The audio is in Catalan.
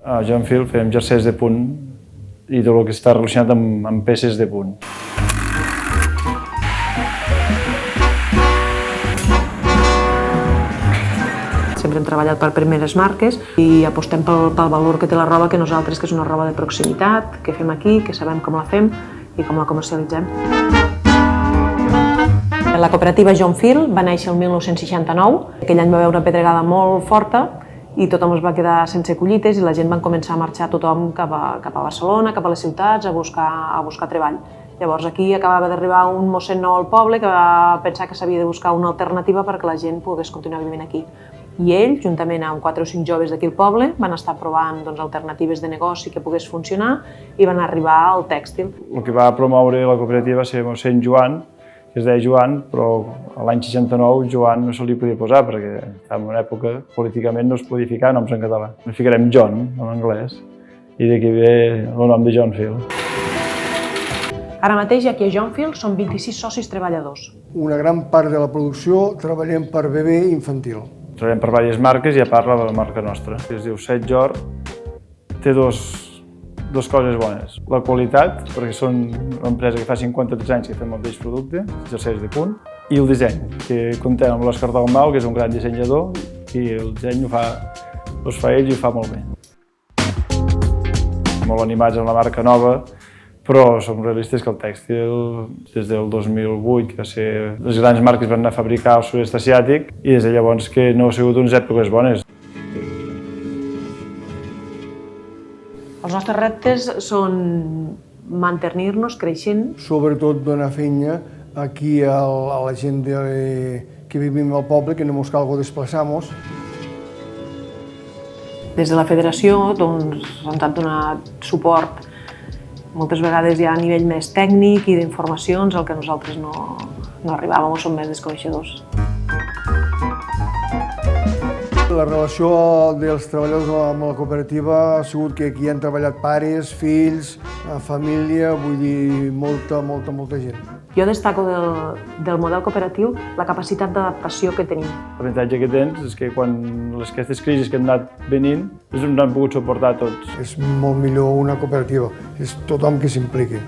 A Joan Fil fem jerseis de punt i tot el que està relacionat amb peces de punt. Sempre hem treballat per primeres marques i apostem pel valor que té la roba que nosaltres, que és una roba de proximitat, que fem aquí, que sabem com la fem i com la comercialitzem. La cooperativa Joan Fil va néixer el 1969. Aquell any va haver una pedregada molt forta i tothom es va quedar sense collites i la gent va començar a marxar tothom cap a Barcelona, cap a les ciutats, a buscar treball. Llavors aquí acabava d'arribar un mossèn nou al poble que va pensar que s'havia de buscar una alternativa perquè la gent pogués continuar vivint aquí. I ell, juntament amb 4 o 5 joves d'aquí al poble, van estar provant alternatives de negoci que pogués funcionar i van arribar al tèxtil. El que va promoure la cooperativa va ser mossèn Joan, que es deia Joan, però l'any 69 Joan no se li podia posar perquè en una època políticament no es podia ficar noms en català. Li ficarem John en anglès i d'aquí ve el nom de Joan Fil. Ara mateix aquí a Joan Fil són 26 socis treballadors. Una gran part de la producció treballem per bebè infantil. Treballem per diverses marques i a part la marca nostra. Es diu Set Jor, té dues coses bones. La qualitat, perquè són una empresa que fa 53 anys que fem el mateix producte, jerseis de punt, i el disseny, que comptem amb l'Òscar Dalmau, que és un gran dissenyador, i el disseny els fa ell i ho fa molt bé. Molt animats amb la marca nova, però som realistes que el tèxtil, des del 2008, que va ser les grans marques van anar a fabricar al sud-est asiàtic, i des de llavors que no ha sigut unes èpoques bones. Els nostres reptes són mantenir-nos creixent. Sobretot donar feina aquí a la gent que vivim al poble, que no ens calgo desplaçar-nos. Des de la federació ens han donat suport moltes vegades ja a nivell més tècnic i d'informacions, el que nosaltres no arribàvem o som més desconeixedors. La relació dels treballadors amb la cooperativa ha sigut que aquí han treballat pares, fills, família, vull dir, molta gent. Jo destaco del model cooperatiu la capacitat d'adaptació que tenim. L'avantatge que tens és que quan aquestes crisis que han anat venint, ens han pogut suportar tots. És molt millor una cooperativa, és tothom que s'impliqui.